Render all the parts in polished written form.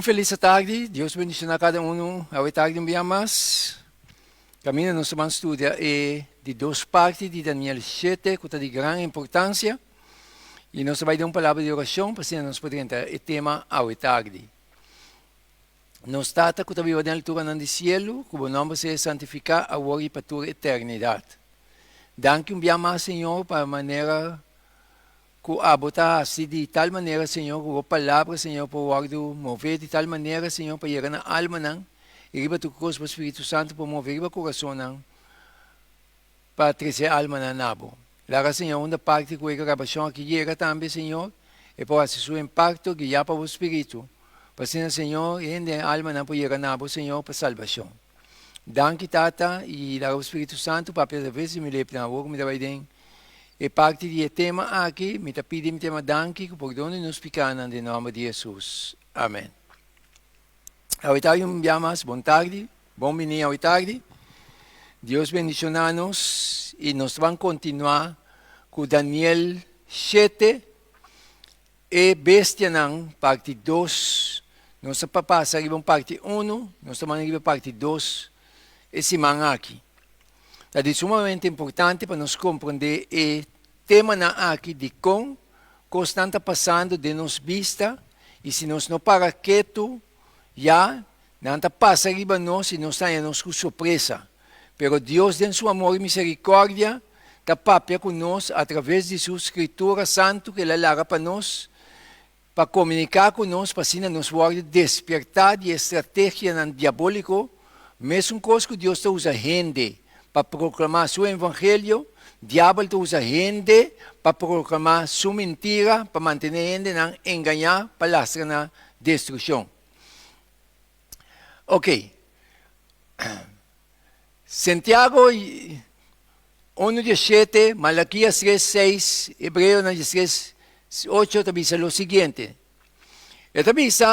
Feliz tarde, Deus bendiga a cada um. A tarde um dia mais. Caminho nós vamos estudar de duas partes de Daniel 7, que é de grande importância. E nós vamos dar uma palavra de oração para que nós possamos entrar no tema a tarde. Nós trata que viva na altura no cielo, que o nome seja santificado agora e para toda a eternidade. Danke um dia mais, Senhor, para a maneira que abota assim de tal maneira, Senhor, que a palavra, Senhor, para mover de tal maneira, Senhor, para chegar na alma, não, e riba tu cruz para o Espírito Santo para mover o coração, não, para trazer a alma na nabo. Lara, Senhor, uma parte que a gravação aqui chega também, Senhor, e para esse seu impacto, guiar para o Espírito, para ser, Senhor, e a alma não para chegar na nabo, Senhor, para salvação. Danke, Tata, e lá o Espírito Santo, para a vez me leve na boca, me dá bem. E parte do tema aqui, me pedi um tema danke, que por donde nos picana, em nome de Jesus. Amém. Ao tarde, um dia mais, boa tarde, bom menino ao tarde. Deus bendicionar-nos e nós vamos continuar com Daniel 7 e Bestia, parte 2. Nós vamos passar a parte 1, nós vamos a parte 2, esse semana aqui. É sumamente importante para nós compreender o tema aqui de como está passando de nos vista e se nós não para quieto, já não passa arriba nós e nós estamos com surpresa. Pero Deus, em seu amor e misericórdia, está papel conosco através de sua escritura santa que Ele larga para nós, para comunicar conosco, para assim nos guarde despertar de estratégia diabólica, mesmo coisa que Deus usa gente para proclamar seu evangelho, o diabo usa gente para proclamar sua mentira, para manter gente não enganar, para lastrar na destruição. Ok. Santiago 1:7, Malaquias 3:6, Hebreo 3:8 te dice lo siguiente. Esta dice,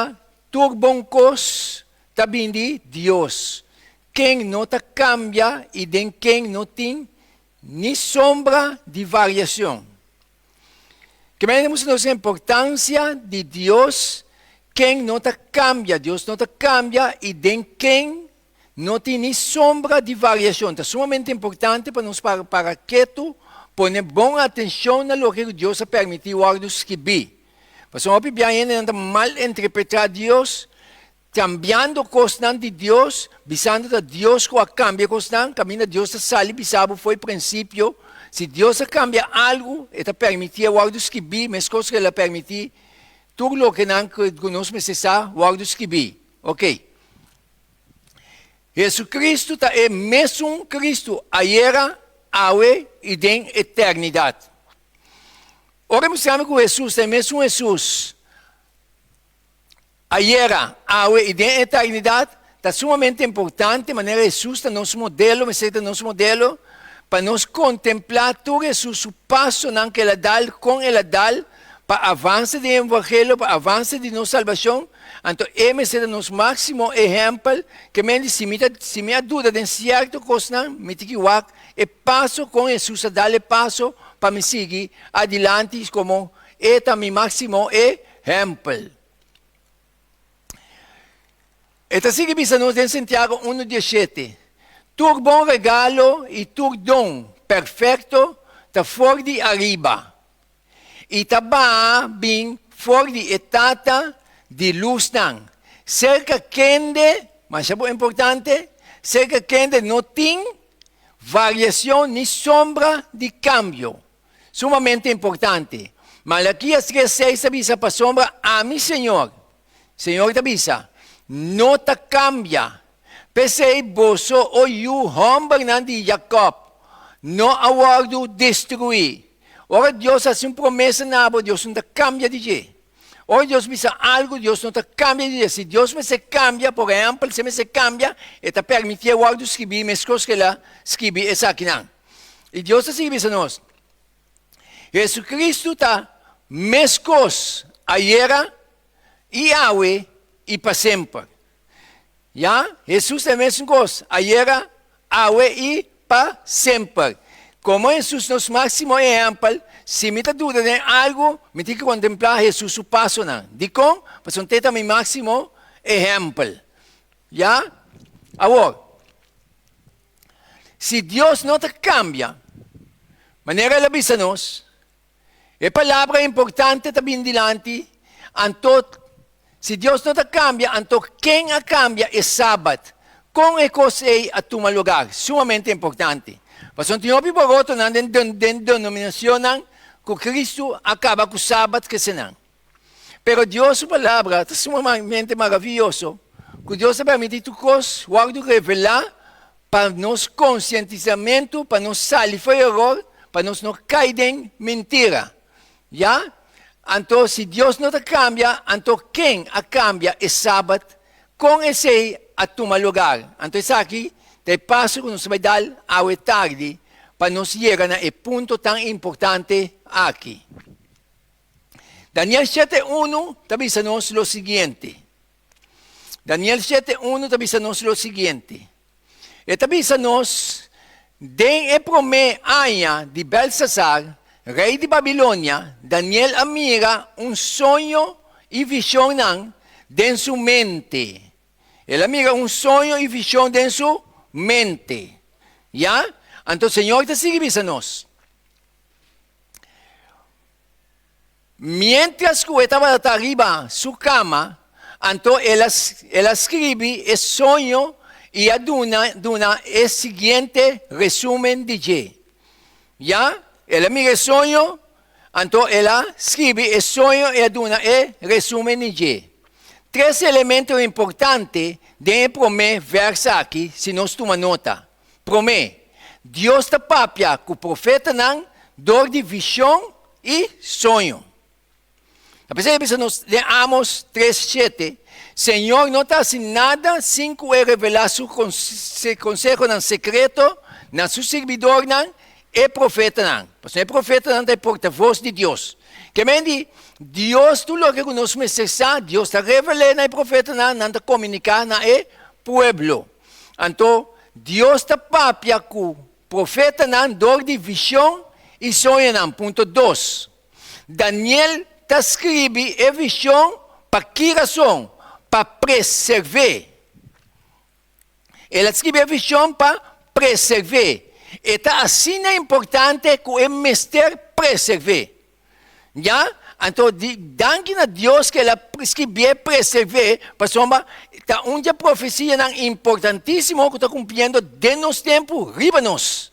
tu bom cos está vindo de Deus. Quem não te cambia e de quem não tem nem sombra de variação. Que vemos a importância de Deus, quem não te cambia, Deus não te cambia e de quem não tem nem sombra de variação. É sumamente importante para nós para quieto, poner boa atenção no que Deus ha permitido a escrever. Porque não podemos mal interpretar Deus, cambiando costas de Deus, visando que Deus que cambia costas, caminho Deus sale, bisabo foi princípio. Se Deus cambia algo, ele permite o guardo escrever, mas coisas que ele permite, tudo o que nós precisamos, o guardo escrever. Ok? Jesus Cristo é mesmo Cristo, ayer, hoje e em eternidade. Ora, mostramos que Jesus é mesmo Jesus. Ayer, hoje e em eternidade, está sumamente importante, de maneira Jesus está nosso modelo, nosso modelo, para nós contemplar todo Jesus, o passo que ele dá, com ele dá, para avançar do evangelho, para avançar de nossa salvação. Então, ele é o nosso máximo exemplo, que se me há dúvida de certo coisa, me tem que e passo com Jesus, dá o passo para me seguir adiante, como é meu máximo exemplo. Esta sigue nos em Santiago 1:17. Tu bom regalo e tu dom perfeito está fora de arriba. E está bem fora de etapa de luz não. Cerca quente, mas é muito importante, cerca quente não tem variação nem sombra de cambio. Sumamente importante. Malaquias 3:6 avisa para a sombra, a mi Senhor. Senhor te avisa, não te cambia. Pesei boso o yu homem de Jacob, não aguardo destruir. Ora Deus faz uma promessa na água, Deus não te cambia de jeito. Ora Deus me diz algo, Deus não te cambia de jeito. Se Deus me se cambia, por exemplo, se me se cambia, ele te permite o guardo escrever, mas coisas que ele escreve, é aqui não. E Deus te escreve a nós. Jesus Cristo está mescos ayer e hoje e para sempre. Já? Jesus é a mesma coisa. Ayer, hoje e para sempre. Como Jesus é nosso máximo exemplo, se me está dúvida de algo, me tem que contemplar Jesus o passo não. De como? Porque não tem também máximo ejemplo. ¿Ya? Ahora, si Dios no te cambia, manera de avisarnos, es palabra importante también delante, entonces, si Dios no te cambia, entonces, ¿quién cambia el sábado? Con el cosa a tu lugar, sumamente importante. Pues un tiempo por otro, en denominación, que Cristo acaba con el sábado que se dan. Pero Dios, su palabra, es sumamente maravilloso, que Dios te permite tu cosa, guardo revelar, para nos concientizamiento, para nos salir fuera de error, para nos no caer en mentira. ¿Ya? Entonces, si Dios no te cambia, entonces, ¿quién cambia el sábado con ese a tu lugar? Entonces, aquí, te paso que nos va a dar a la tarde para nos llegar al punto tan importante aquí. Daniel 7.1 te avisanos lo siguiente. Daniel 7.1 te avisanos lo siguiente. Te avisanos de el primer año de Belsasar, rey de Babilonia, Daniel mira un sueño y visión en su mente. Él mira un sueño y visión en su mente. ¿Ya? Entonces, Señor, te sigue avisándonos. Mientras que estaba arriba su cama, entonces él escribe el sueño y duna el siguiente resumen de G. ¿Ya? Él mira el sueño, entonces él escribe el sueño y duna el resumen de G. Tres elementos importantes de el primer verso aquí, si nos toma nota. Primeiro, Dios te papia que o profeta não dor de visão e sonho. Apesar de nós leamos 3:7, Senhor não está assim nada sem que ele revelar seu conselho no secreto, na seu servidor não, e profeta não. Porque o profeta não é porta-voz de Deus. Que mende, Deus, tu lo que nós necessitamos, Deus está revelando no profeta não está comunicar no pueblo. Então, Deus está papia que o profeta não dor de visão e sonho não. Ponto 2. Daniel está escreve a visão para que razão? Para preservar. Ele escreve a visão para preservar. Está assim é importante que o mestre preserve. Já? Então, danke a Deus que ele escreveu preservar, porque está uma profecia importantíssima que está cumprindo de nos tempos, riba-nos.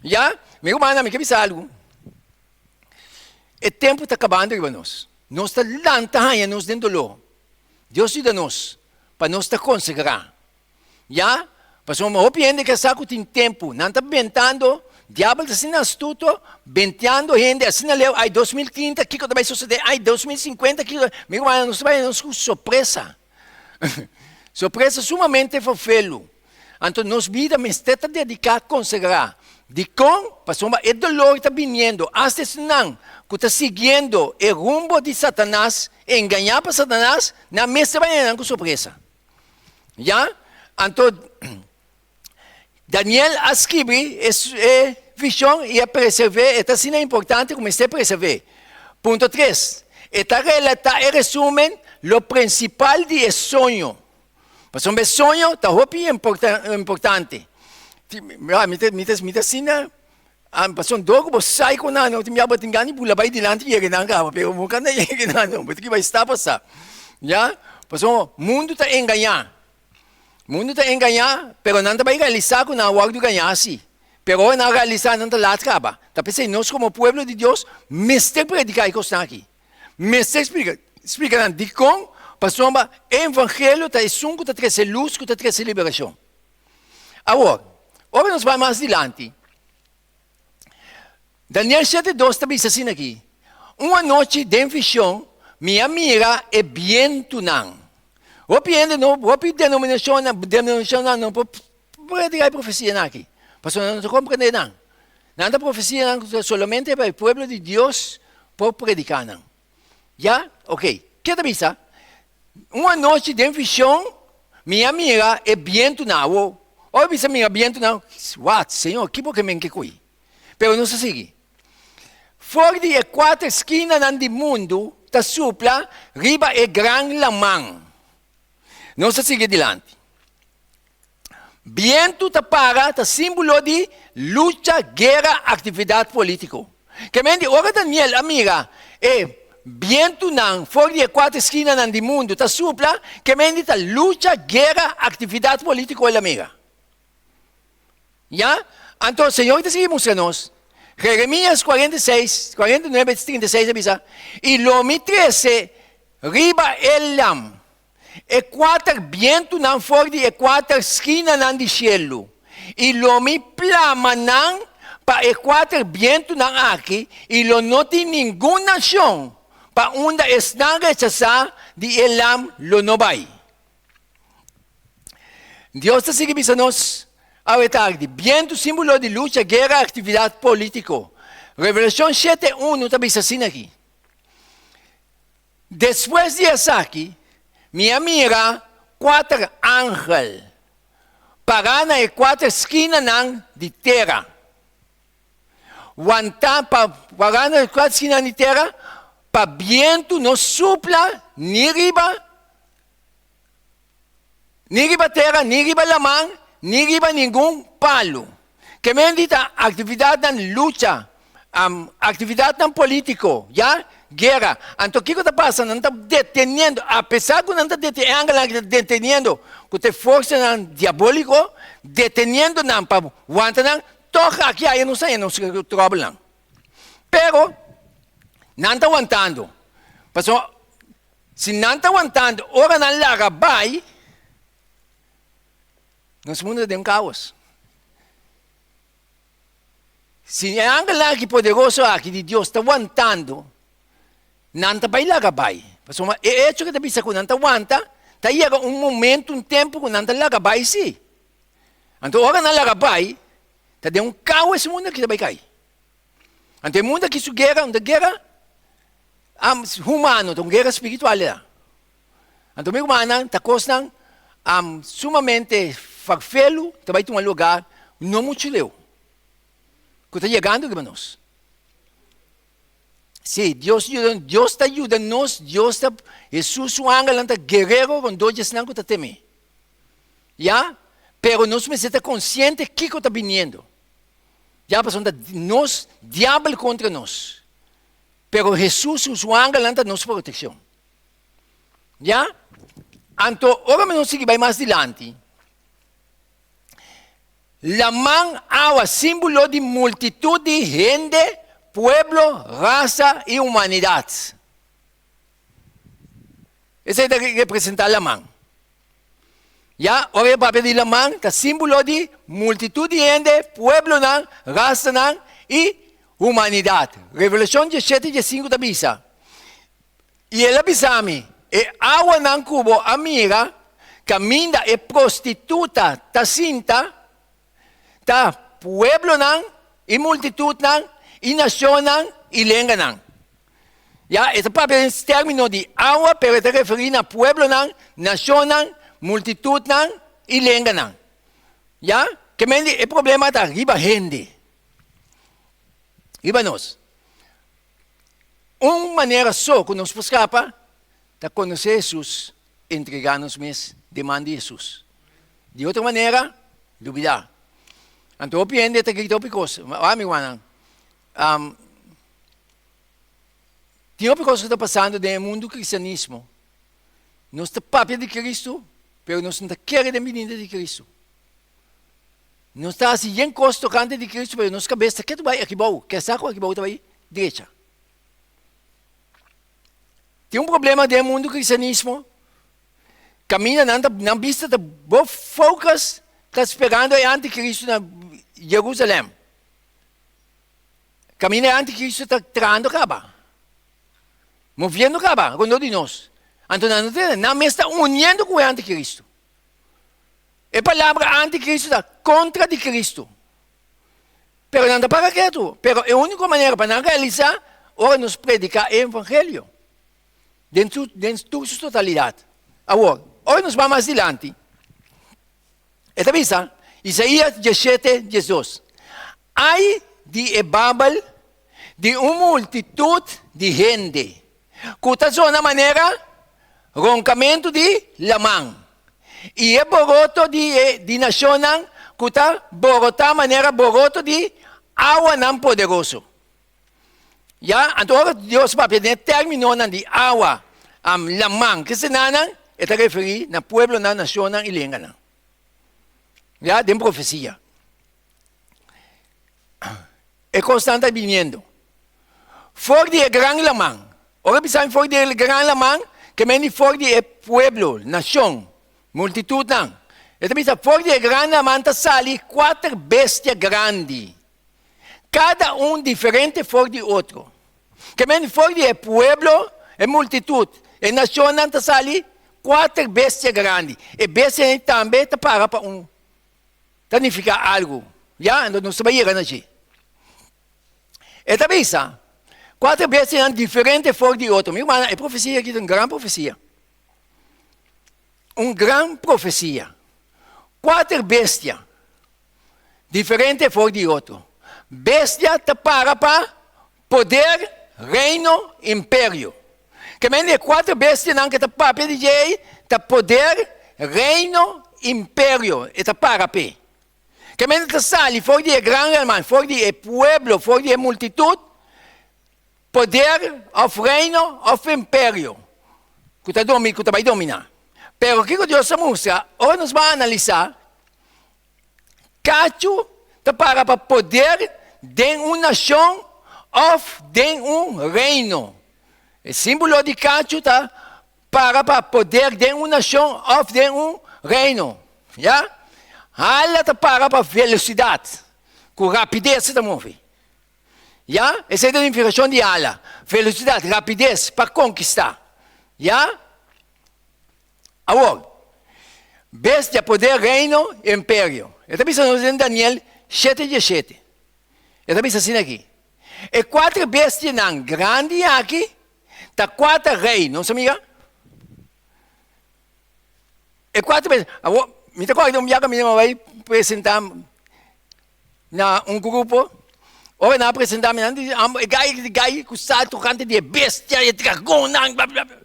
Já? Meu irmão, me quer dizer algo. O tempo está acabando, riba-nos. Nós estamos lançando-nos dentro do dolor. Deus ajuda-nos para nós estar consagrar. Já? Porque eu me que saco tem tempo, não está inventando. Diabo está sendo astuto, venteando gente, assim leu, ai 2030, o que vai suceder? Ai 2050, que meu irmão, nós vamos com surpresa. Surpresa sumamente fofelo. Então, nossa vida me está dedicada a consagrar. De com, pastor, o dolor está vindo, hasta não, que está seguindo o rumbo de Satanás, enganar para Satanás, na mesa vai com surpresa. Já? Então, Daniel escreve a visão e a preservar, está sendo importante como está preservar. Ponto 3. Está relata e resumen o principal de sonho. Mas um sonho está importante. Me assina, pastor dogo bo sai ko na no timi aba tingani pula bai dilante yege na ka pero mo kana yege na no porque vai estar passar. Já? Pastor mundo está enganar. Mundo está enganar, pero não vai realizar com a hora de ganhar assim. Pero não realizar não está lá acaba. Tá pensando nós como povo de Deus, mestre predicar isso aqui. Mestre explica de com pastor o evangelho está sungo está trazer luz, está trazer liberação. Agora nós vamos mais adiante. Daniel 7:2 está dizendo assim aqui. Uma noite de visão, minha mira é viento não. O denominação não pode predicar profecia aqui. Pastor, não compreende não. Nada profecia não, solamente para o povo de Deus pode predicar não. Já? Ok. Que avisa? Uma noite de visão, minha mira é viento não. O avisa minha viento não. What? Senhor, que porque me enquecui. Pero não se sigue. Fora de quatro esquinas do mundo, está supla, riba é grande lamang. Nós seguimos adiante. Viento tapaga é símbolo de luta, guerra, atividade política. Que mente, ora Daniel, amiga, viento não, fora de quatro esquinas do mundo, tá supla, que mente tá luta, guerra, atividade política, amiga. Já? Então, o Senhor está seguindo mostrando-nos. Jeremias 46, 49, 36, avisa. E lomi 13, riba elam. E quatro viento não fora de quatro esquinas não de cielo. E lomi plama não para e quatro viento não aqui. E lo não tem nenhuma nação para onde está rechazar de elam lo não vai. Deus está seguindo nos a tarde. Viento símbolo de luta, guerra, atividade política. Revelação 7:1 está dizendo assim aqui. Depois de isso aqui, minha mira quatro ángeles para nas quatro esquinas de terra. Para nas quatro esquinas de terra, para viento não supla, nem riba terra, nem riba lamang, nem riba nenhum palo. Que me dita atividade na luta, atividade na político, já? Guerra. Então, o que está passando? Não está deteniendo, apesar que não está deteniendo, que tem força diabólico, deteniendo não para aguentar, toca aqui, aí não sei, não se trouble não. Pero, não está aguentando. Se não está aguentando, ora não larga, vai, nosso mundo tem um caos. Se é ángel aqui poderoso aqui de Deus está aguentando, não está para lá vai. É hecho que está pensando que não está aguenta, está chega momento, tempo que não está lá vai sim. Então, ora não lá vai, está de um caos esse mundo que vai cair. Então, o mundo que isso guerra, uma guerra humana, uma guerra espiritual. Então, meu irmão, está costando sumamente farfelo, está vai ter um lugar não muito leu. Que está chegando, irmãos. Sim, Deus está ajudando-nos, Jesus, o ángel, está guerreiro com dois não que está temendo. Já? Pero nós precisamos estar conscientes que está vindo. Já, porque nós, diabo contra nós. Pero Jesus, o ángel, está nossa proteção. Já? Então, agora nós seguimos mais adiante. La man agua, símbolo de multitud de gente, pueblo, raza y humanidad. Ese es el que representa la man. Ya, ahora el papel de la man está símbolo de multitud de gente, pueblo, raza y humanidad. Revelación 17:5 te avisa. Y él avisa a mí, el agua en cubo, amiga, camina es prostituta, está cinta, está pueblo y multitud y nación y lengua. Ya, este papel es término de agua, pero te refiere a pueblo, nación, multitud y lengua. Ya, que me el problema está arriba gente. Íbanos. Uma maneira só que nos escapa de conhecer Jesus, entregar-nos mesmo, demanda de Jesus. De outra maneira, duvidar. Então, eu penso que tem outra coisa. Meu irmão, tem outra coisa que está passando no mundo do cristianismo. Nós estamos papel de Cristo, mas nós não queremos a menina de Cristo. Nós estamos assim, em costo tocante de Cristo, mas nossa cabeça, que tu vai aqui bom? Quer saco aqui bom, tu vai direita. Tem um problema no mundo do cristianismo. Caminha na vista de boa focus, está esperando o anticristo na Jerusalém. Caminha o anticristo está traindo acaba. Movendo acaba, com de nós. Então, não está unindo com o anticristo. A palavra anticristo está contra de Cristo. Pero não está para quieto. Pero a única maneira para realizar, ora nos predicar o evangelho. Dentro de sua totalidade. Agora, hoje nós vamos mais adiante. Esta visa, Isaías 17:12. Hay de Babel de uma multitud de gente. Que está de uma maneira roncamento de lamang. E é boroto de nação que está borota maneira boroto de água não poderoso. Já, então Deus vai terminou de água lamang que se não está referido na pueblo na nação e língua. Já, tem profecia. É constante vindo. For de gran lamang. Ora bisa for de gran lamang, que meni for de pueblo, nação, multitud não. Então bisa for de gran lamang ta sali 4 bestias grandes. Cada diferente for de outro. Que meni for de pueblo, é multitud. E nação não ta sali 4 bestias grandes. E bestia também ta para significa algo. Já, não se vai ir assim. Então bisa 4 bestias diferentes for de outro. Meu irmão, é profecia aqui, uma grande profecia. Uma grande profecia. 4 bestias diferentes for de outro. Bestia te para poder, reino, império. Que mene 4 bestias não que te para pedir, te poder, reino, império. E te para pe. Que mene te sali for de grande irmão, for de pueblo, for de multitud. Poder, of reino, of império. Que vai dominar. Pero o que Deus mostra, hoje nós vamos analisar, cacho para poder de uma nação, of de reino. O símbolo de cacho para poder de uma nação, of de reino. Já? Hala para velocidade, com rapidez se move. Já? Essa é a definição de ala. Velocidade, rapidez para conquistar. Já? Agora, bestia, poder, reino, império. Eu também estou em Daniel 7:17. Eu também estou assim aqui. E 4 bestias grandes aqui, tá 4 reis, não se amiga? E 4 bestias. Agora, me toca que eu vai apresentar na grupo. Ora na apresentamento, gai com salto cante de bestia e dragão, blá blá blá.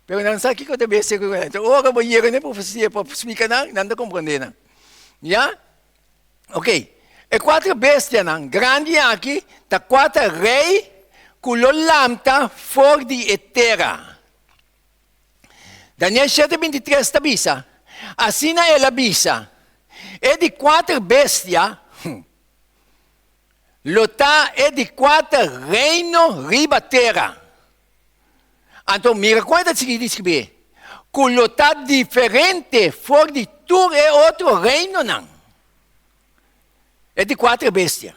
Pero não sabe o que é bestia. Ora vou ir na profecia para explicar não dá compreender. Já? Ok. E 4 bestias grande aqui, tá 4 reis com lâmpada for de terra. Daniel 7:23 está bisa. Assim ela bisa. É de 4 bestias. Lotá é de 4 reinos riba terra. Então, mira quando se diz que lotá diferente for de tudo é outro reino, não. É de 4 bestias.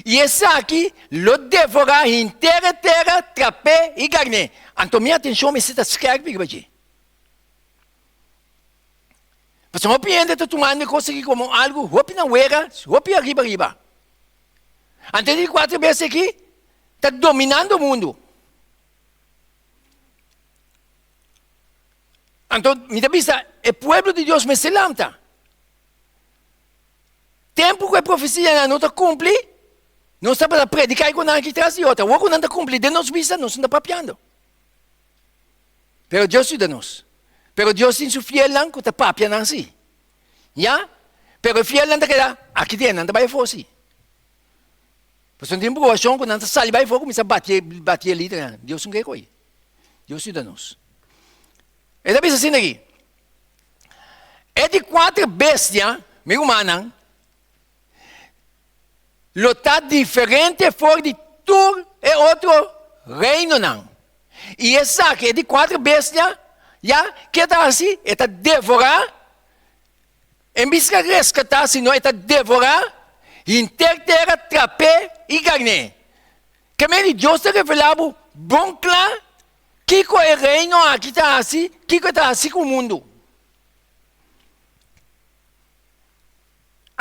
E essa aqui, lo devorar inteira terra, trapé e carne. Então, minha atenção, me está escrevendo aqui. Mas não pensa que tomando coisa aqui como algo, hopi na uera, hopi arriba. Antes de 4 vezes aqui, está dominando o mundo. Então, me dá vista, o povo de Deus me se levanta. Tempo que a profecia não está cumpre, não está para predicar com nada que traz de outra. O que não está cumpre, de nós vista, não está papiando. Pero Deus ajuda-nos. Pero Deus tem su fiel lang que está papiando assim. Já? Pero fiel lang está aqui dentro, não está vai fora. Mas não tem provação que não está sali vai fora, começa a bater ali. Deus não quer coisa. Deus ajuda-nos. E da vez assim aqui. É de 4 bestias, meu humano, lotado diferente fora de tudo é outro reino, não. E essa aqui é de 4 bestias, já, que está assim, está devorar, em vez de resgatar, senão está devorar, inteira, trapé e carne. Que me Deus está revelando, bom claro, que é o reino aqui está assim, que está assim com o mundo.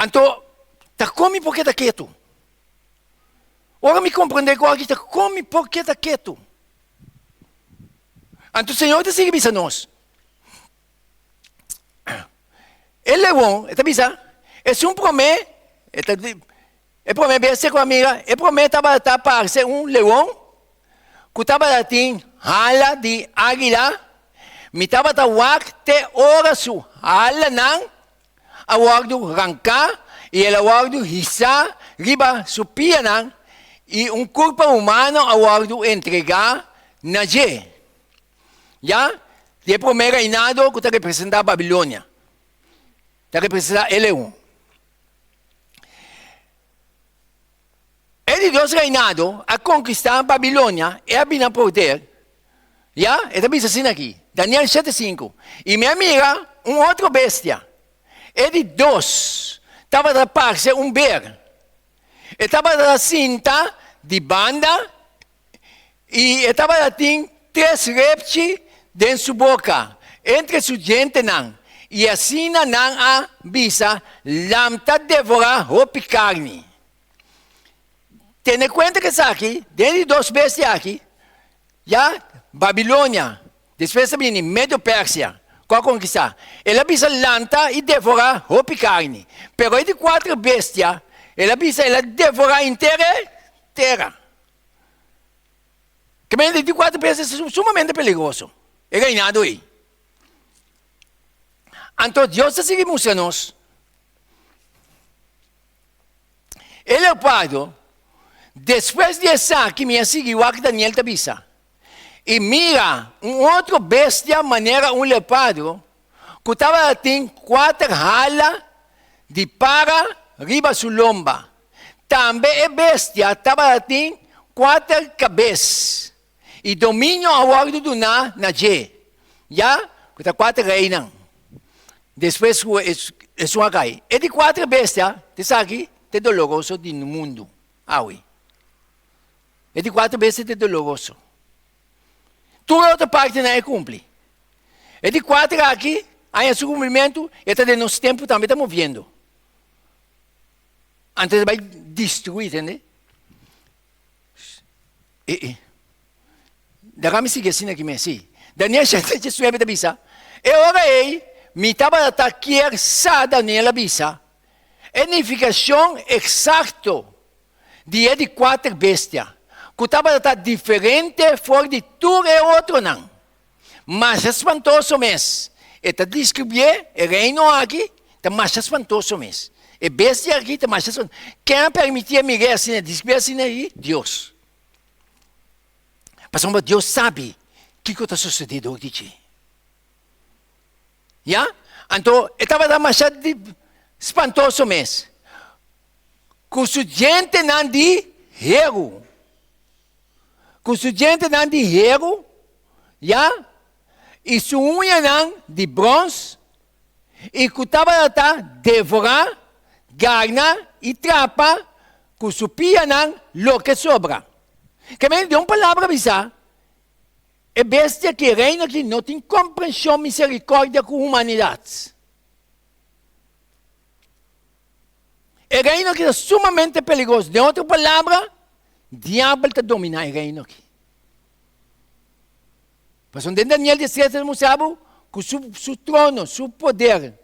Então, está come porque está quieto. Ora me compreender agora que está come porque está quieto. Então o Senhor está seguindo a nós. Ele é bom, está bisa. É um promê, é promê bem ser com a amiga, é promê estava para ser leão, que estava assim, hala de águila, Mitabatawac te orasu alanang awag do rangka e el awag do hisa riba supianang e corpo humano awag do entregar na je. Ya? De primeiro reinado que está representando a Babilônia. Está representando Eleum. Ele Deus reinado a conquistar a Babilônia e a vir poder. Ya? É também assim aqui. Daniel 7:5. E me mira outro bestia. Ele Deus estava da parte bear. Estava da cinta de banda e estava da tem 3 reptes dentro sua boca. Entre sua gente não. E assim não a bisa lamta devorar roupa carne. Tenha conta que isso aqui, dentro de 2 bestias aqui, já Babilônia, depois também Medo-Pérsia, qual conquistar? Ela bisa lanta e devorar roupa carne. Pero de 4 bestias, ela bisa devorar inteira terra. Que meio de 4 bestias é sumamente perigoso. É reinado aí. Então Deus está seguindo nós. Ele é o Pai. Depois de essa que me seguiu aqui Daniel Tabisa. E mira, outro bestia, maneira leopardo, que estava tem 4 halas de para riba sua lomba. Também é bestia, estava tem 4 cabeças. E domínio ao ordem do na je. Já? Que está 4 reinas. Depois é sua cai. E de 4 bestias, isso aqui, é doloroso no mundo. Aui. E de 4 bestias é doloroso. Toda outra parte não é cumpre. E de 4 aqui, aí é seu cumprimento, e até no nosso tempo também estamos vendo. Antes vai destruir, entende? Daí me sigue assim aqui, Messi. Daniel 7:19 da bisa. E ora ei, me estava atacar sa Daniel bisa. Edificação exato de 4 bestias. Que estava diferente fora de tudo e outro não. Mas espantoso mesmo. E está descrevendo, o reino aqui, está mais espantoso mesmo. E bestia aqui está mais espantoso. Quem permitia me ver assim, descrever assim aí? Deus. Mas Deus sabe o que está sucedendo hoje. Já? Então, estava mais espantoso mesmo. Que a gente não de hero. Que a gente não de hero, já? E sua unha não de bronze, e que estava a devorar, garna e trapa, que sua pia não, lo que sobra. Que me deu uma palavra bizarra. É bestia que reina que não tem compreensão, misericórdia com a humanidade. É reino que é sumamente perigoso. De outra palavra, diabo está dominando o reino aqui. Mas onde Daniel 17 mostrava que o seu trono, seu poder,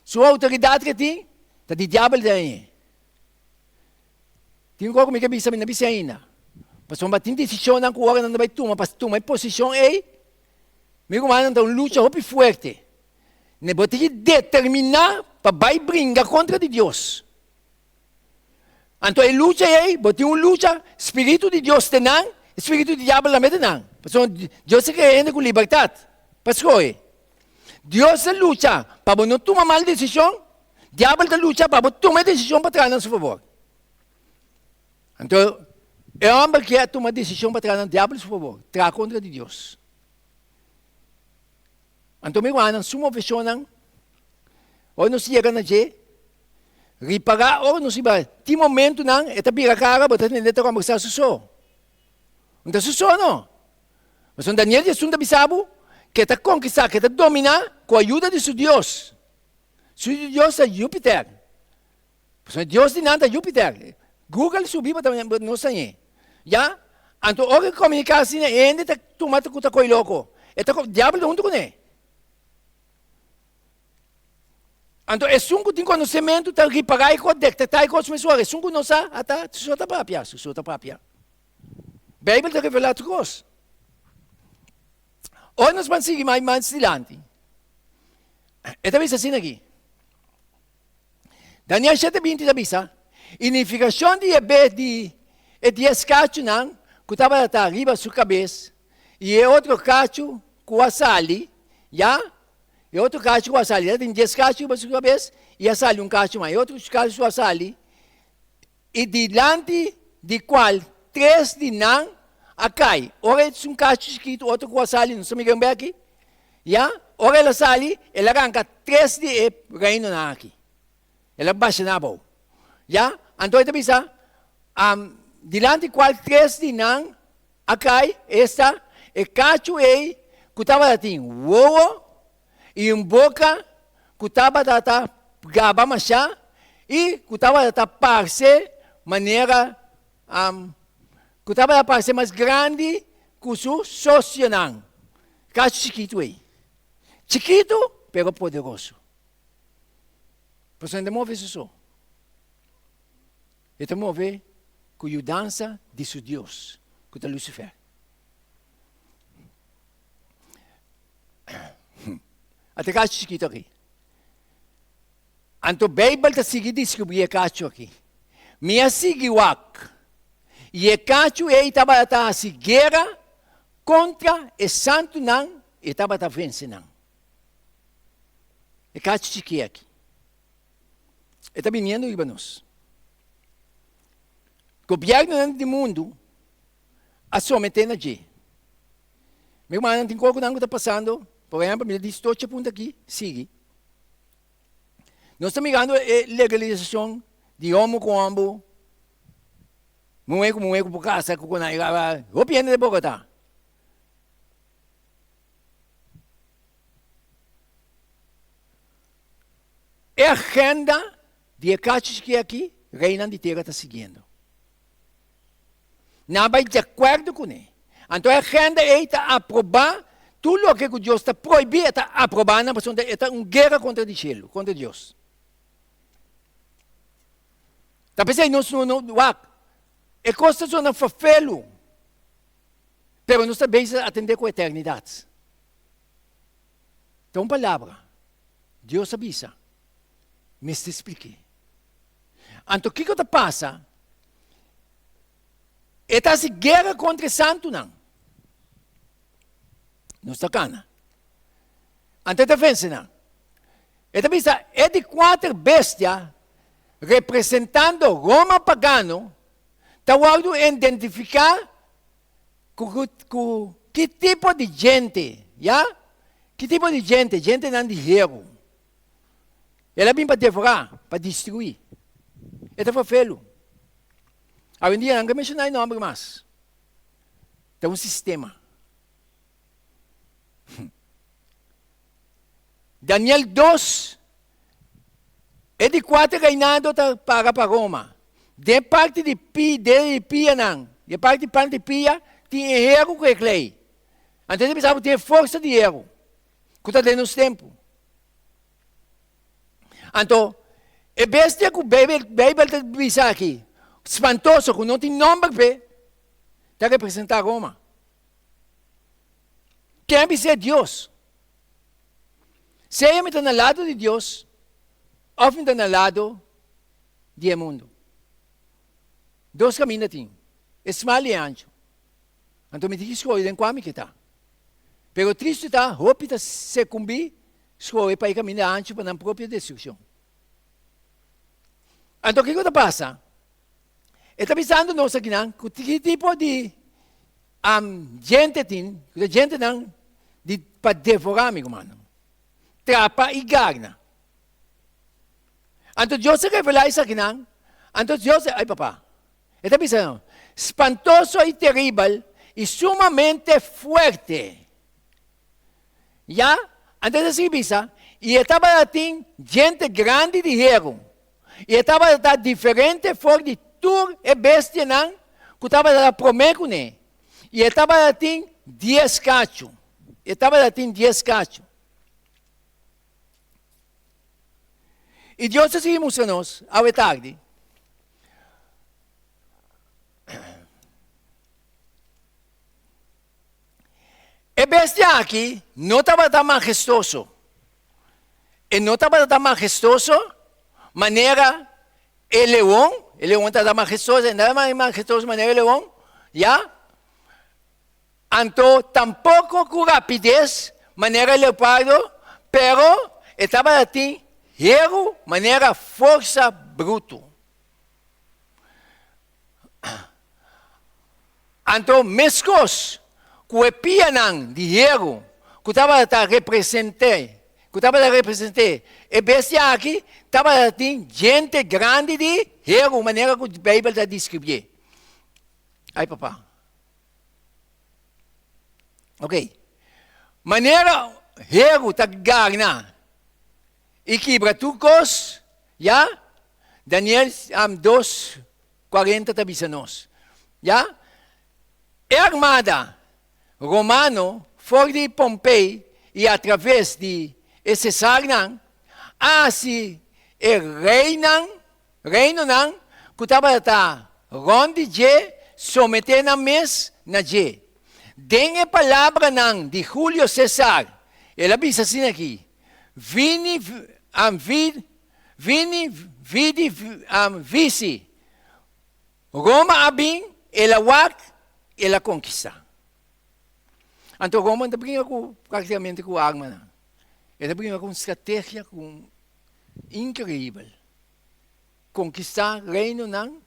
sua autoridade que tem, está de diabo daí. Tem algo que me cabeça na bisa ainda. Mas quando tem decisão na hora não vai tomar, mas tomar posição aí, me comanda então luta muito forte. Ne bote que determinar para vai brincar contra de Deus. Então a luta aí, bote luta, espírito de Deus tem não, espírito de diabo também tem não. Mas Deus se quer com liberdade. Mas coi, Deus luta para não tomar mal decisão, diabo luta para tomar decisão para trás a seu favor. Então é o homem que toma decisão para trazer o diabo, por favor, traga contra de Deus. Então, me guardam, suma versão, ou não se chega na gente, reparar, ou não se vai. Tem momento, não, é tapir a cara, mas não é para conversar só. Não está só, não. Mas o Daniel Jesus está bisabo, que está conquistar, que está dominar, com a ajuda de seu Deus. Seu Deus é Júpiter. Mas Deus de nada é Júpiter. Google subiu também, não sei. Já? Então, o que comunicar assim, ainda está tomando com o louco. O diabo junto com ele. Então, é sungo tem conhecimento, está reparar e detectar e consumir. É sungo não sabe, até sua própria. A Bíblia está revelando coisas. Ou nós vamos seguir mais adiante. Esta vez assim aqui. Daniel 7:20 avisa, unificação de Ebe de 10 cachos não, que estava arriba da sua cabeça, e outro cacho com a sali, já? E outro cacho com a sali, tem 10 cachos sobre a sua cabeça, e a sali cacho mais, outro cacho com a sali, e diante de qual 3 de não, a cai. Ora é cacho escrito, outro com a sali, não se me lembra aqui, já? Ora ela sali, ela arranca 3 de reino na aqui. Ela baixa na boa. Já? Então, ita bisa, dilante qual 3 de não, acai, esta, e cacho ei, kutaba dating, wowo, e boca, kutaba data, gaba masya, e kutaba data parse, maneira, kutaba data parse mais grande, kusu sócio não. Cacho chiquito ei. Chiquito, pero poderoso. Por isso, não move isso. Ele move com a ajudança de seu Deus, com o Lucifer. Até cacho chiquito aqui. Então, a Bíblia está seguindo descobrir o cacho aqui. Minha seguiwak. E o cacho estava a guerra contra o santo não, e estava a vencer não. O cacho chiquito aqui. Ele está vindo para nós. O governo do mundo assume na G. Meu irmão, não tem coisa que está passando. Por exemplo, me diz todo ponto aqui, sigue. Nós estamos mirando a legalização de homo com homo, mulher com mulher por casa, com o governo de Bogotá. A agenda de casos que aqui, reina de terra está seguindo. Não vai de acordo com ele. Então a agenda está aprovar tudo o que Deus está proibindo, está aprovando, mas é uma guerra contra o cielo, contra Deus. Está pensando, não, é coisa que não fafelo, mas nós também atender com a eternidade. Então, palavra, Deus avisa, me te explique. Então, o que está passando? Essa guerra contra o santo, não. Não está cana. Então, defensa, não. É de 4 bestias representando Roma pagano, está identificar que tipo de gente, já? Que tipo de gente? Gente não de dinheiro. Ela vem para devorar, para destruir. Ela foi feio. Hoje em dia, não mencionar o nome mais. Tem um sistema. Daniel 2 é de 4 reinados para Roma. De parte de Pia, não. De parte de Pia, tem erro que é lei. Então, ele pensava que tinha força de erro. Que está dentro dos tempos. Então, é bestia que o Bíblia está dizendo aqui. Espantoso, que não tem nome para representar Roma. Quem vai ser Deus? Se ele está no lado de Deus, ou está no lado do mundo. 2 caminhos tem. Esmal e anjo. Então me diz que escolhe em qual que está. Pero triste está, roupa está se cumprir, escolhe para ir caminhar anjo para a própria destruição. Então o que está passando? Está pensando nós aqui, que tipo de gente tem, gente não, para devorar, meu irmão. Trapa e garna. Então Deus se revela isso aqui, não? Então Deus, ai papá, está pensando, espantoso e terrível e sumamente forte. Já? Então assim pensa, e estava assim, gente grande de dinheiro. E estava diferente fora de tudo e bestia, não? Que estava prometer com ele. E estava assim, 10 cachos. Estava assim, 10 cachos. E Deus assim mostrou-nos, ao tarde, E bestia aqui não estava tão majestoso. E não estava tão majestoso, maneira o leão estava majestoso, não era mais majestoso maneira o leão, já? Então, tampouco com rapidez, maneira leopardo, pero estava assim, hierro, maneira força bruto. Então, mescos, que pianang de hierro, que estava a representar, e bestia aqui, estava assim, gente grande de hierro, maneira que a Bíblia está descrevendo. Aí, papá. Ok. Maneira, hierro está garna. E quebra tucos, já? Daniel 2, 40 tabisanos. Já? E armada romano, fora de Pompei, e através de esse Sarnan, assim, e reino não, que estava a ronde de someter na mesa na de. Den a palavra não de Júlio César, ele diz assim aqui, vini vici, Roma abin, ela wak, ela conquista. Então Roma não brinca praticamente com arma, não. Ele brinca com estratégia incrível. Conquistar reino não,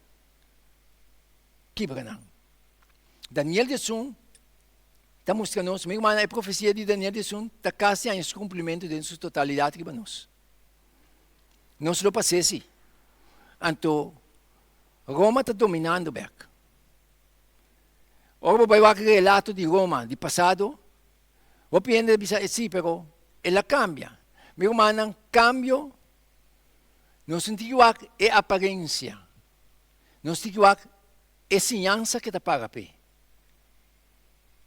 quebra não. Daniel de Sun está mostrando-nos, meu irmão, a profecia de Daniel de Sun está quase em cumprimento de sua totalidade para nós. Nós não passamos assim. Então, Roma está dominando o Berg. Ora, vai ver o relato de Roma, de passado. Vou pensar, sim, pero ela cambia. Meu irmão, cambio, no sentido é aparência. No sentido é ensinança que está para pé.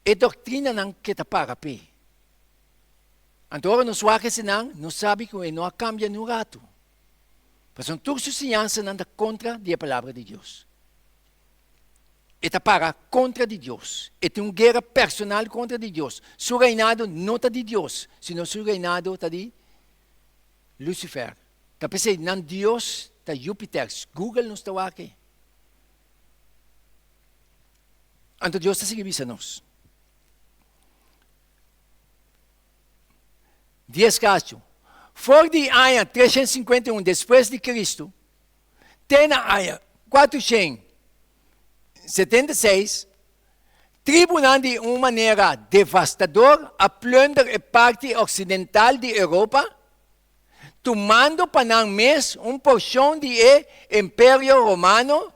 É doutrina que está para pé. Então, nós não sabe que não cambia no rato. Mas são todas as ensinanças não contra a palavra de Deus. Está para contra de Deus. É uma guerra personal contra de Deus. Seu reinado não está de Deus, senão seu reinado está de Lucifer. Está pensando, não Deus, está Júpiter. Google não está aqui. Então Deus está seguindo a nós. 10 casos. Fora de Aya 351 depois de Cristo, tem a Aya 476, tribunal de uma maneira devastadora a plundrar a parte ocidental de Europa, tomando para nós uma porção do Império Romano,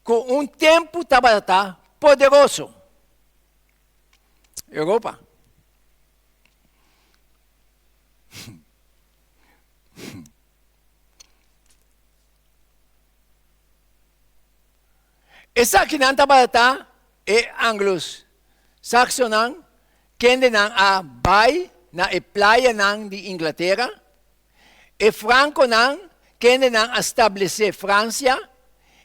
com tempo estava poderoso. Europa. Essa que não estava é anglos, saxonang, que não a bay na playa de Inglaterra, e franco não, que não a estabelecer França,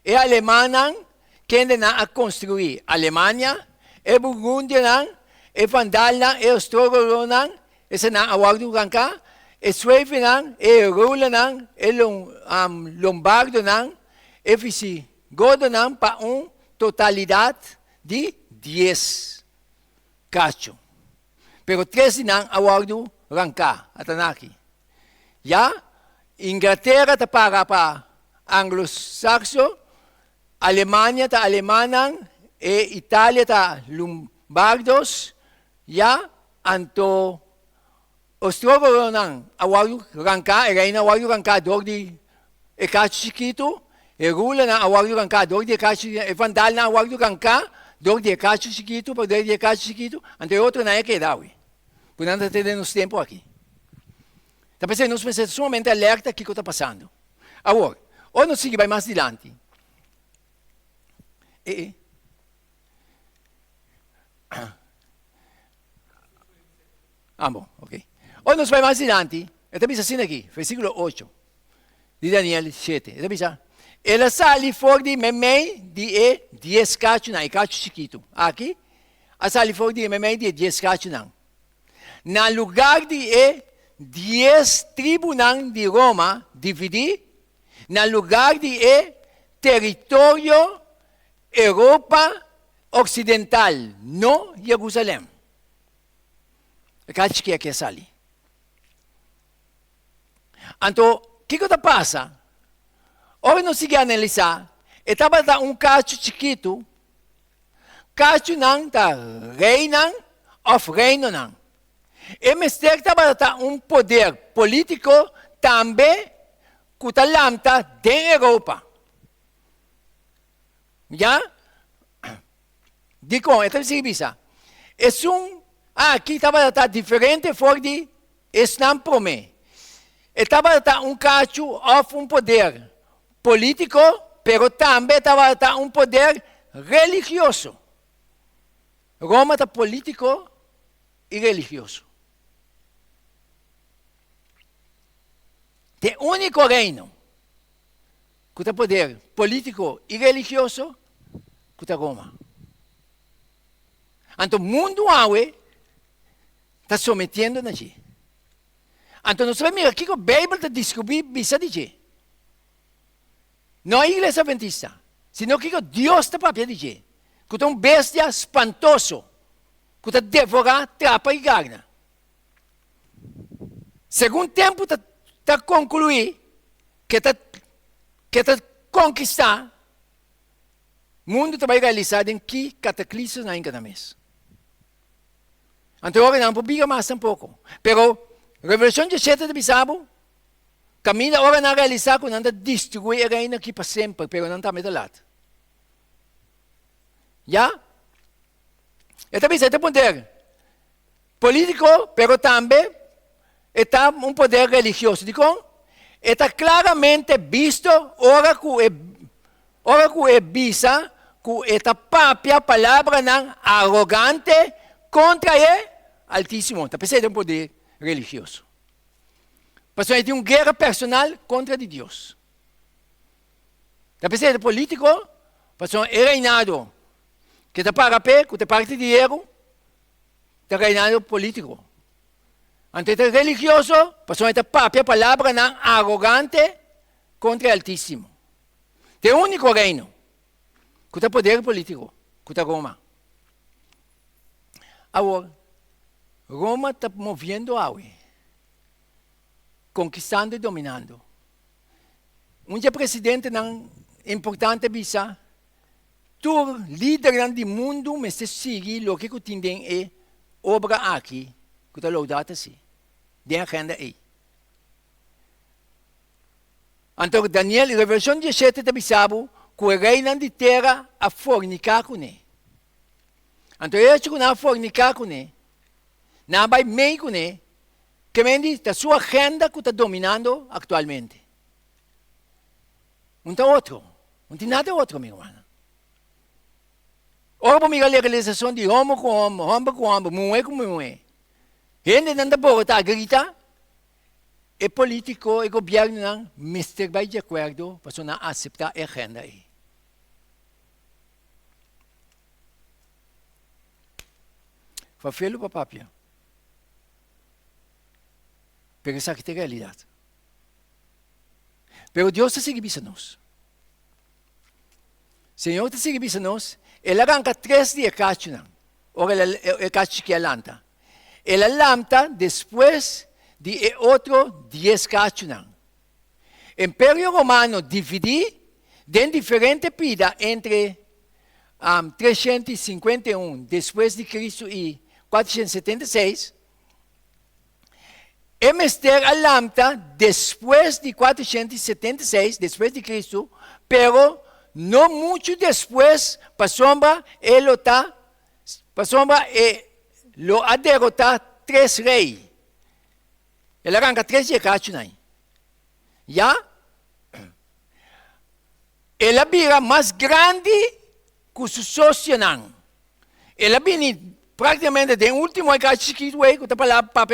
e alemão que não a construir Alemanha, e Burgundia não, e Vandal não, e Ostrogoth não, esse não a wagdu ranka, e Sueve não, e Rula não, e Lombardo não, e Visigodo não, para uma totalidade de 10 casos. Pero 13 não a wagdu ranka, atanaki. Já, Inglaterra está para anglo-saxo, Alemanha está alemã, e Itália está lombardos, já, anto Ostrogoth não, a wagdu ranka, e reina wagdu ranka, dor de cacho chiquito, e Rula não, a wagdu ranka, dor de cacho, e Vandal não, a wagdu ranka, dor de cacho chiquito, poder de cacho chiquito, ante outro não é que dá, por não ter nos tempo aqui. Está pensando, nós precisamos somente alerta o que está passando. Agora, ou nós seguimos mais adiante. Bom, ok. Ou nós vamos mais adiante, está pensando assim aqui, versículo 8, de Daniel 7. Está pensando, ela sai fora de meio de 10 cachos, não, cacho chiquito. Aqui, asali for di may di 10 kacho nang. Na lugar di 10 tribu nang di Roma dividi, na lugar di territorio Europa Occidental, no Jerusalem. Kachi que asali. Anto, que coisa passa? Ora não se analisar, estava cacho chiquito, cacho não tá reina of reino não. E mestre estava poder político também que está lamta da Europa. Já? Dico, então se bisa. Aqui estava diferente for de Islam para mim. Estava cacho of poder político, pero também estava poder religioso. Roma está político e religioso. O único reino que tem poder político e religioso que é Roma. Então, o mundo está sometendo a gente. Então, nós vamos ver aqui que a Bíblia está descobrindo isso de gente. Não é a igreja adventista, sino que Deus está para dizer que é uma bestia espantoso que está devorando trapa e carne. Segundo tempo, está concluir que está conquistar o mundo está realizado em que cataclismos na cada mês. Então, agora não publica mais um pouco. Pero, a Revelação 17 de Bisabo, caminha agora na realizar quando anda destruir a reina aqui para sempre, pero não está medalhado. Já? Então, isso é poder político, pero também está um poder religioso. Digo, está claramente visto, ora que é vista, que esta própria palavra não arrogante contra o Altíssimo. Está pensando em um poder religioso. Porque é uma guerra personal contra de Deus. Está pensando em político, porque é reinado que está para pé, que está parte de dinheiro, está reinado político. Então, é religioso, porque esta própria palavra não arrogante contra o Altíssimo. É o único reino que tem poder político, que é Roma. Agora, Roma está movendo algo, conquistando e dominando. Um presidente não importante bisa, tu líder do mundo, mas se sigue o que tem é obra aqui, que está loudada assim, de agenda aí. Então, Daniel, em Revelação 17, está bisabo, que o reino de terra a fornicar com ele. Então, ele que não fornicar com ele, não vai meio com ele, que vem da sua agenda que está dominando atualmente. Não tem outro. Não tem nada outro, meu irmão. Ora, para a legalização de homem com homem, mulher com mulher. Gente não está a gritar. E político e governo não mister vai de acordo para não aceitar a agenda aí. Fafelo para papia. Pero essa aqui é a realidade. Pero Deus está seguindo nós. Senhor está seguindo nós. Ele arranca 3 dias cacho não. Ora ele cacho que alanta. Ele alanta depois de outro 10 cacho não. Império Romano dividi em diferente pida entre 351 depois de Cristo e 476. E mestre alanta depois de 476 depois de Cristo, pero não muito depois, para sombra ele está, para sombra ele a derrotar 3 reis. Ele arranca 3 de cacho aí. Já? Ele vira mais grande que o sócio não. Ele vira praticamente de último cacho chiquito, que está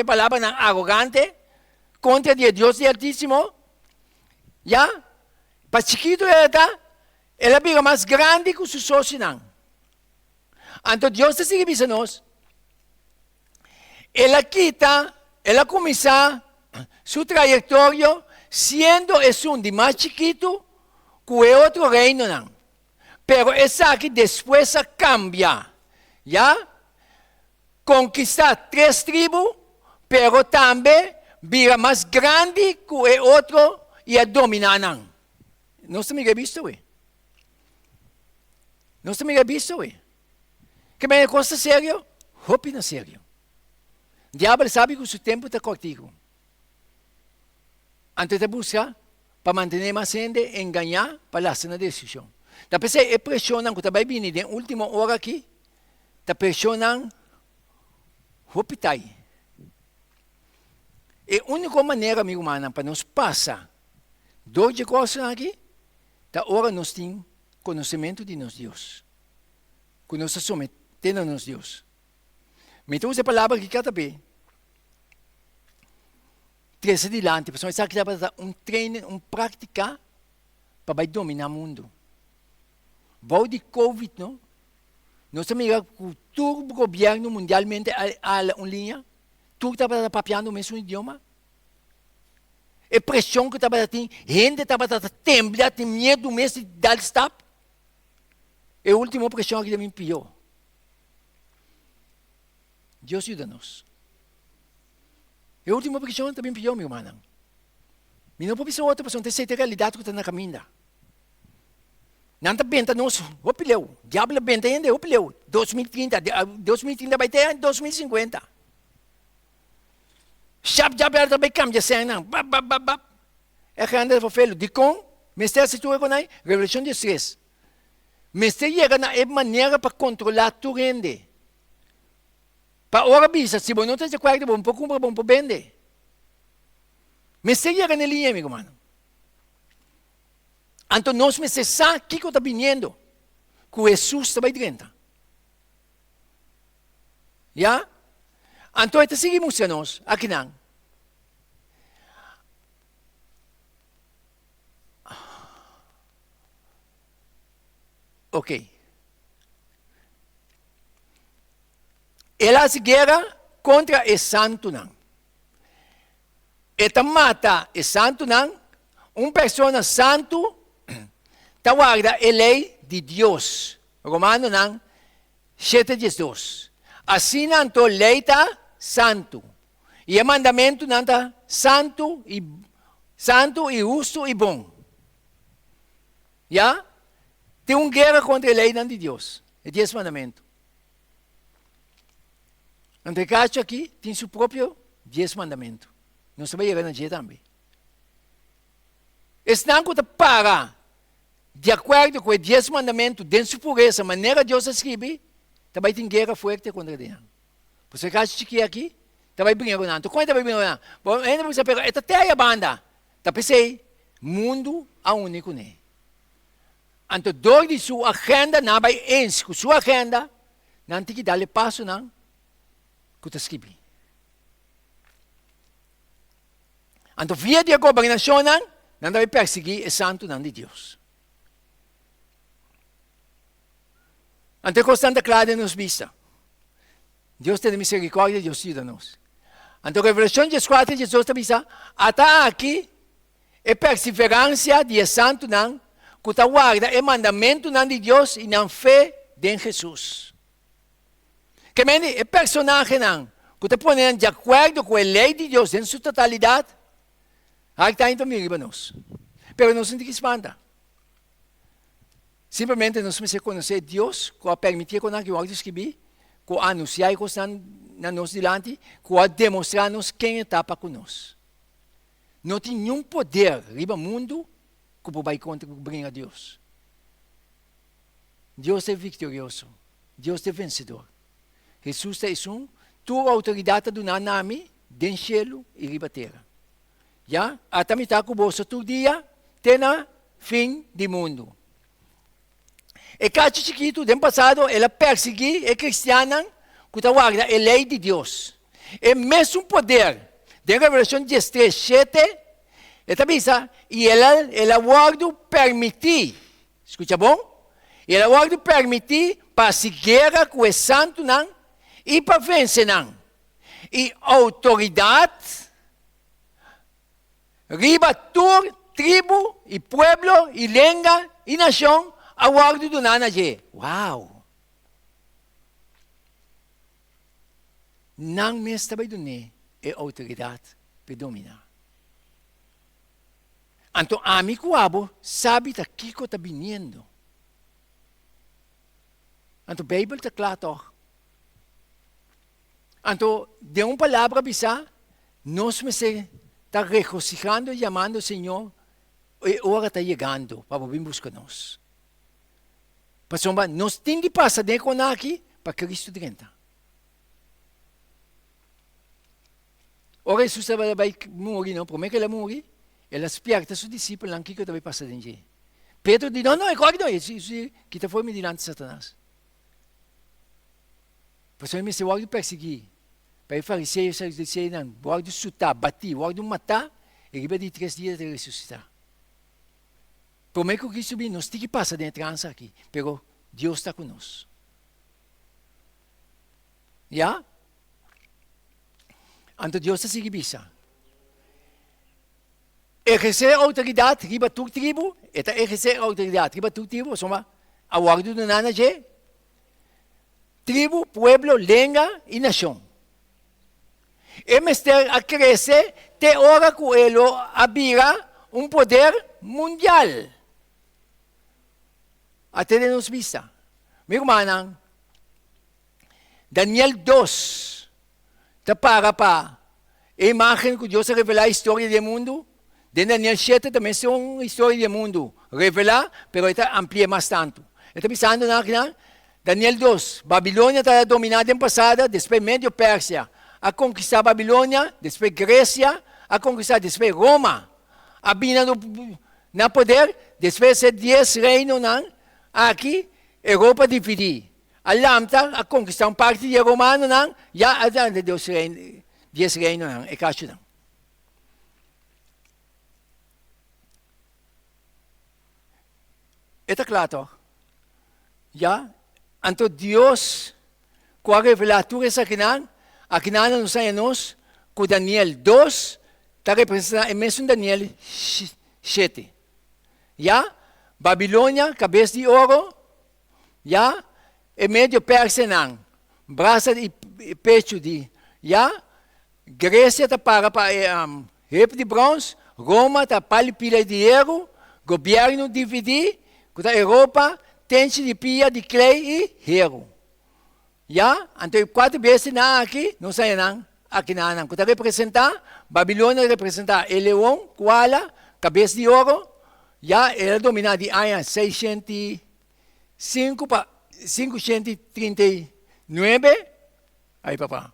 palavra não arrogante, contra Deus Altíssimo. Já? Para chiquito ele vira mais grande que o sócio não. Então Deus está seguindo nós. Ela quita, ela começa sua trajetória sendo um de mais chiquito que o outro reino. Não. Pero essa aqui depois cambia. Já? Conquistar 3 tribos, pero também vira mais grande que o outro e a dominar. Não estamos visto, ué. Não estamos visto, ué. Que é uma coisa séria? Hope na sério. O diabo sabe que o seu tempo está cortico. Antes de buscar, para manter mais gente, enganar, para fazer uma decisão. Da pessoa é pressionando, que está vindo na última hora aqui, está pressionando, hope está aí. É a única maneira, amigo humano, para nos passar dor de coração aqui, da hora nós temos conhecimento de nosso Deus. Que nós sometemos a nosso Deus. Então, essa palavra que cada vez, três adiante, pessoal, isso aqui é treino, prática, para dominar o mundo. Vou de Covid, não? Nós estamos com todo o governo mundialmente a linha, tudo está papiando o mesmo idioma. A pressão que estava tendo, gente estava temblando, tem medo mesmo de dar stop. É a última pressão que também pior. Deus ajuda-nos. É a última pressão também pior, meu irmão. E não pode ser outra pessoa, tem certa realidade que está na caminha. Não está bem, nós, opileu. Diabo bem, ainda, opileu. 2030 vai ter 2050. Diabo também cambia cena. É que anda para fazer. De com, mestre se tu é com aí, Revelação 16. Mestre chega na maneira para controlar tu rende. Para hora bisa, se você não está de acordo, você pode comprar, você pode vender. Mestre chega na linha, amigo mano. Então nós precisamos que está vindo, que Jesus está dentro. Já? Então está seguimos a nós, aqui não. Ok. Ela se guerra contra o santo não. Ela mata o santo não. Uma pessoa santo guarda a lei de Deus. Romano não, 7:12. Assim não a lei está santo. E o mandamento não está santo e justo e bom. Já? Tem uma guerra contra a lei de Deus. É 10 mandamentos. Entre cada aqui tem seu próprio 10 mandamentos. Não se vai chegar na dia também. Esse não está para de acordo com os 10 mandamentos, dentro por essa maneira Deus escreve, também tem guerra forte contra ele. Por isso que aqui, também brinca com ele. Como é que vai brincar com ele? Ainda você pega, esta terra é a banda. Tá pensei, mundo é único, né? Então, dor de sua agenda, não vai encher com sua agenda, não tem que dar passo, não, que está escrito. Então, via de governação, não vai perseguir o santo, não de Deus. Ante constante clara nos vista. Deus tem misericórdia, Deus ajuda-nos. Ante Revelação 14, Jesus está até aqui, é perseverança de santo não, que está guarda é mandamento não de Deus e não fé de Jesus. Que é personagem não, que está ponendo de acordo com a lei de Deus em sua totalidade, aí está indo para nós. Mas não se tem que espantar. Simplesmente nós precisamos conhecer Deus, que permitir que nós escrever, que anunciar que está na nós diante, que demonstrar-nos quem está para conosco. Não tem nenhum poder riba mundo que vai contra a Deus. Deus é vitorioso. Deus é vencedor. Jesus é tua autoridade do nome, dentro do céu e riba terra. Já? Até me está com você todo dia, até no fim do mundo. E cada chiquito, no passado, ela perseguia a cristiana que guarda a lei de Deus. E mesmo poder, de Revelação 13, 7, e ela guarda permitir, escuta bom? Ele agora permitir para se guerra com o santo não e para vencer não. E autoridade, riba tur, tribo, e pueblo, e língua, e nação, agora do nana je. Uau! Não me está bem do ne, é autoridade para dominar. Então, amigo abo, sabe da que está vindo. Então, a Bíblia está claro. Então, de uma palavra bisa, nós me está regocijando e chamando o Senhor, e a hora está chegando para vir buscar nós. Pastor, nós temos que passar de com aqui para Cristo dentro. Ora, Jesus vai morrer, não? Por que ele morrer? Ele esperta seus discípulos, não, que vai passar dentro. Pedro diz, não, é claro que não, que está foi me diante de Satanás. Pastor, ele se vai perseguir. Para os fariseus, eles disseram, não, vai chutar, bater, vai matar, e ele vai de 3 dias de ressuscitar. Por que o Cristo vem, nós temos que passar dentro aqui, mas Deus está conosco. Já? Então Deus está seguindo isso. Exercer autoridade, riba tu tribo, e exercer autoridade, riba tu tribo, soma, a guarda do nana je, tribo, pueblo, língua e nação. E mister a crescer, te ora com ele abrirá poder mundial. Até de nos vista. Meu irmão, Daniel 2, te para a imagem que Deus revela a história do mundo. De Daniel 7 também é uma história do mundo. Revela, mas está amplia mais tanto. Está pensando na Daniel 2, Babilônia está dominada em passada, depois Médio Pérsia, a conquistar Babilônia, depois Grécia, a conquistar depois Roma, a bina na poder, depois 10 reinos aqui, Europa dividida. A Lamta, a conquistar parte de Romano, já a 10 reinos, é cacho não. Está claro? Já? Então Deus, com a revelatura aqui não sai nós, com Daniel 2, está representando, é mesmo Daniel 7. Já? Babilônia, cabeça de ouro, já? É Médio Pérsia não, braço e peito de, já? Grécia está para rep de bronze, Roma está para pilha de ouro, governo dividir, a Europa, tente de pia de clay e hero. Já? Então, 4 vezes aqui, não sai não. Aqui não. Quando representar, Babilônia representa o leão, koala, cabeça de ouro. Já, ela domina de ano 605 para 539. Aí, papá.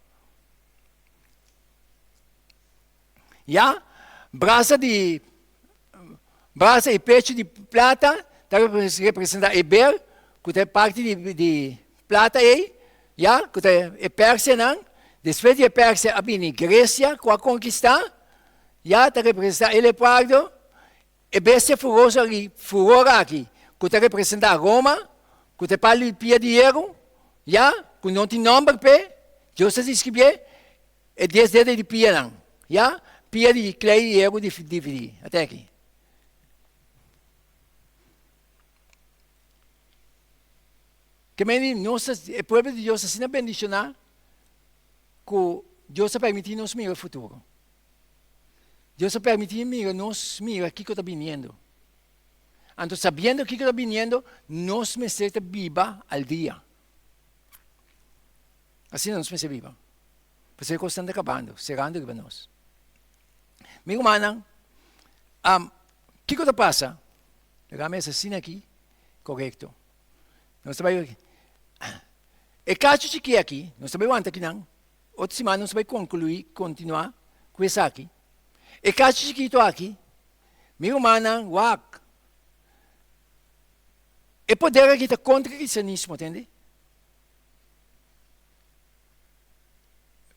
Já? Braça e peito de plata, representa Eber, que é parte de plata aí, já, que é Pérsia, não? Depois de Pérsia, a Grécia, com a conquista, já, representa Elepardo, e bestia furor aqui, que representa Roma, que é parte de pia de erro, já, que não tem nome, Deus escreveu, e 10 dedos de pia, não? Já, pia de clay e erro dividir, até aqui. Que o povo de Deus assim bendicionar que Deus permitir nos mirar o futuro. Deus permitir nos mirar o que está vindo. Então, sabendo o que está vindo, nós me ser viva ao dia. Assim nós me ser viva. Porque a coisa está acabando, cerrando para nós. Meu irmão, o que está passando? Pegamos assim aqui, correto. Nós trabalhamos aqui. E caso de que aqui, nós trabalhamos aqui não. Outra semana nós vamos concluir, continuar com isso aqui. E caso de que estou aqui, meu irmão, uac. E poder aqui está contra o cristianismo, entende?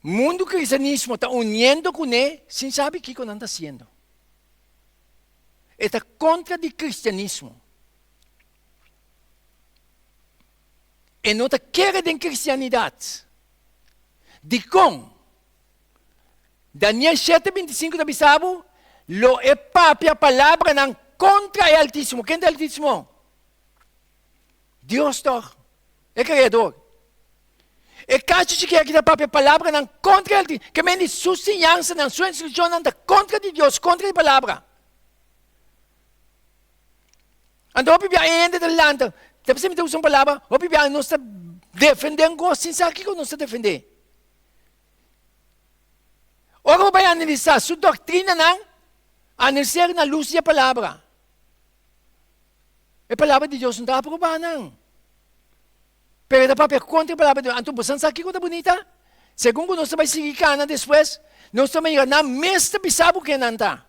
O mundo cristianismo está unindo com ele, sem saber o que não está sendo. Está contra o cristianismo. e não te quer de cristianidade. De com Daniel 7:25 da bisabo, lo é papia palavra ng contra o Altíssimo. Quem é o Altíssimo? Deus toch, é Criador. E caso se quer que a própria palavra ng contra o Altíssimo, que mende sua ensinança, sua instrução, anda contra de Deus, contra a palavra. Então, o pibiá ainda da lanta, depois você me usa uma palavra, o pibiá não está defendendo o sin sabe que não está defendendo. Ora, vai analisar sua doutrina, analisar na luz da palavra. A palavra de Deus não está aprovada, não. Pero a própria contra a palavra de Deus. Então, você sabe que coisa bonita? Segundo nós vamos seguir cana depois, nós vamos ir na mesma bisabo que não está.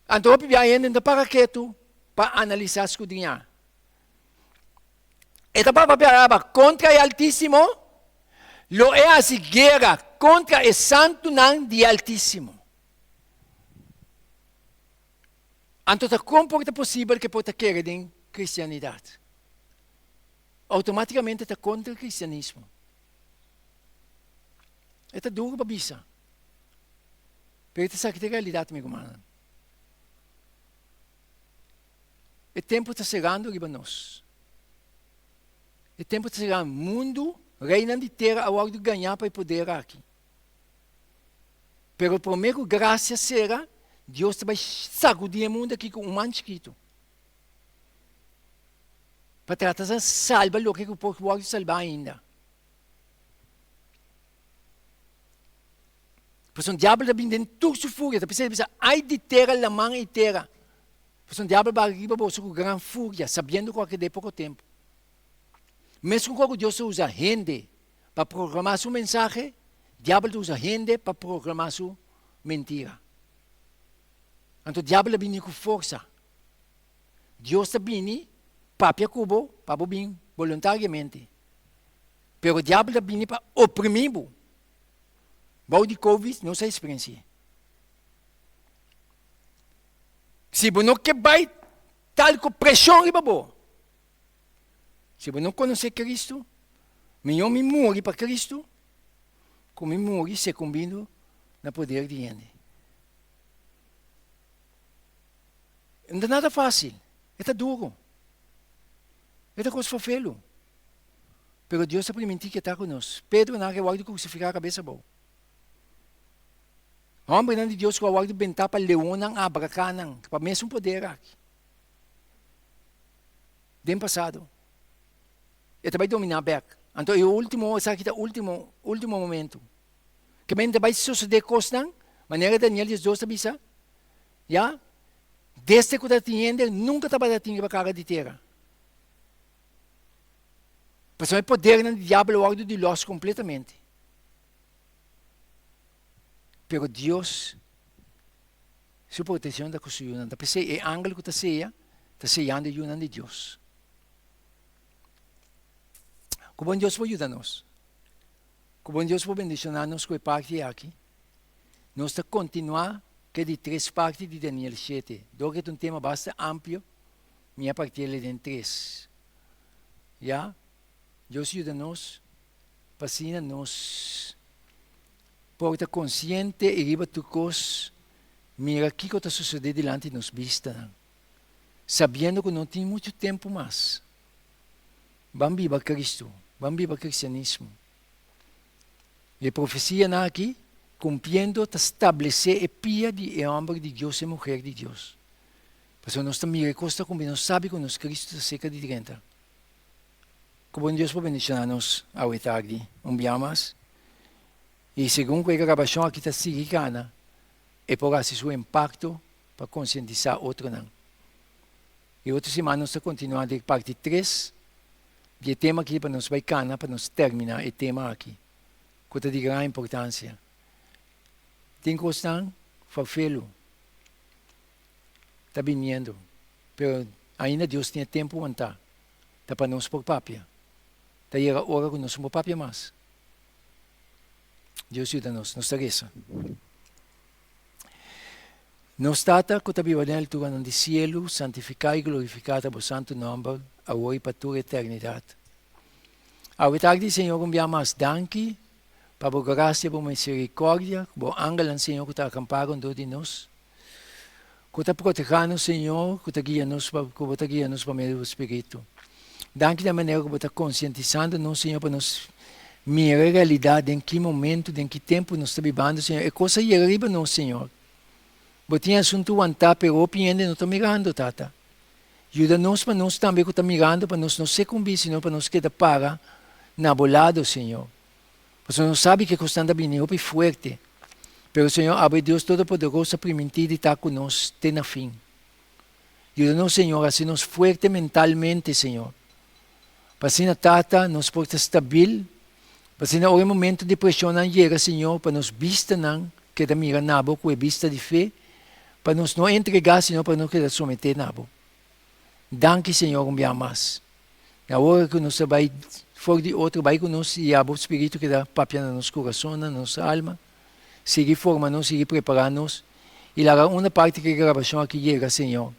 Então, o pibiá ainda para que tu, para analisar a escudinha. Esta palavra contra o Altíssimo, lo é a guerra contra o santo nome de Altíssimo. Então, como é possível que pode querer em cristianidade? Automaticamente está contra o cristianismo. É duro para bisa. Pero esta é a realidade, meu irmão. O tempo está chegando para nós. O tempo está chegando. O mundo, reina de terra, a hora de ganhar para poder aqui. Pero primeiro, graças será, Deus vai sacudir o mundo aqui com um manchiquito. Para tratar de salvar o que o povo pode salvar ainda. Porque o diabo está vindo tudo sua fúria. Está pensando, ai de terra, la mão e terra. Porque o diabo vai arriba com grande fúria, sabendo que é pouco tempo. Mesmo quando Deus usa gente para programar sua mensagem, o diabo usa gente para programar sua mentira. Então o diabo vem com força. Deus está vindo para cubo, para vir voluntariamente. Mas o diabo está vindo para oprimir. Bom de Covid, não se experiência. Se você não quer tal com pressão, se você não conhece Cristo, melhor me morrer para Cristo, como me morrer se combina no poder de Ele. Não é nada fácil, é duro, é coisa fofelo. Mas Deus está permitindo que está conosco. Pedro não quer crucificar a cabeça boa. Homem de Deus que vai bentar para leão ng abracanang, para mesmo poder aqui. Dem passado. Ito vai dominar back. Então, o último, sa kita último momento. Kami vai suceder coisas ng maneira Daniel 2 sabi sa, ya, desde que está nunca estava dating para carga de terra. Porque o poder do diabo é de los completamente. Pero Deus, sua proteção da coisa, da pessoa é ângulo que está seiando yun de Deus. Como Deus vai ajudar-nos? Como Deus vai bendicionar-nos com a parte aqui? Nós está continuar que de 3 partes de Daniel 7. Porque é um tema bastante amplo, minha parte é de 3. Já? Deus ajuda-nos, fascina-nos. Porta consciente e riba tu cos, mira aqui que está sucedendo diante de nos vista. Sabendo que não tem muito tempo mais. Vamos viver Cristo, vamos viver cristianismo. E a profecia na aqui, cumprindo, está estabelecer a pia de homem de Deus e mulher de Deus. Porque nós também recosta como nós sabe que nós Cristo está cerca de dentro. Como Deus pode bendicionar-nos ao tarde, mais. E segundo a gravação aqui está significando, é por assim seu impacto para conscientizar outro não. E outra semana nós continuamos de parte 3, de tema aqui para nós vai cana, para nós terminar o tema aqui. Que é de grande importância. Tem coisa farfelo. Está vindo. Mas ainda Deus tem tempo para estar. Está para nós por papia. Está aí a hora que nós somos papia mais. Deus ajuda-nos, nos regressa. Nos Tata, que tabiwa nel tu anong di cielo, santificai e glorificata po santo nome, agora e para toda a eternidade. Ao tarde, Senhor, enviamos danke, para a graça e a misericórdia, que o anjo, Senhor, que está acampado de nós, que está protegendo, Senhor, que está guiando-nos para o meio do Espírito. Danke da maneira que está conscientizando-nos, Senhor, para nos mirar a realidade, em que momento, em que tempo nós estamos vivendo, Senhor. É coisa que arriba nós, Senhor. Botinha assunto anta, pero opinião não está mirando, Tata. Ajuda-nos para nós também que está mirando, para nós não se cumprir, Senhor, para nós que está para na bolado, Senhor. Porque não sabe que constante bem é forte. Pero, Senhor, abre Deus Todo-Poderoso, permitir de estar conosco até na fim. Ajuda-nos, Senhor, a sermos forte mentalmente, Senhor. Para ser na Tata, nos porta estabil. Para ser na hora momento de pressão não chega, Senhor, para nos vista não, que da mira nabo, que é vista de fé, para nos não entregar, Senhor, para nos quedar someter nabo. Danke, Senhor, mais. Na hora que nós vai fora de outro, vai conosco e o Espírito que dá papia no nosso coração, na nossa alma, seguir formando-nos, seguir preparando-nos, e lá uma parte que a gravação aqui chega, Senhor.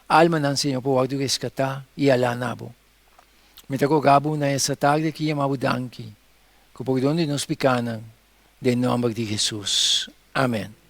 Alma não, Senhor, para resgatar e alá nabo. Me trago gabo nessa tarde aqui, amado danke, que por onde nos picaram, em nome de Jesus. Amém.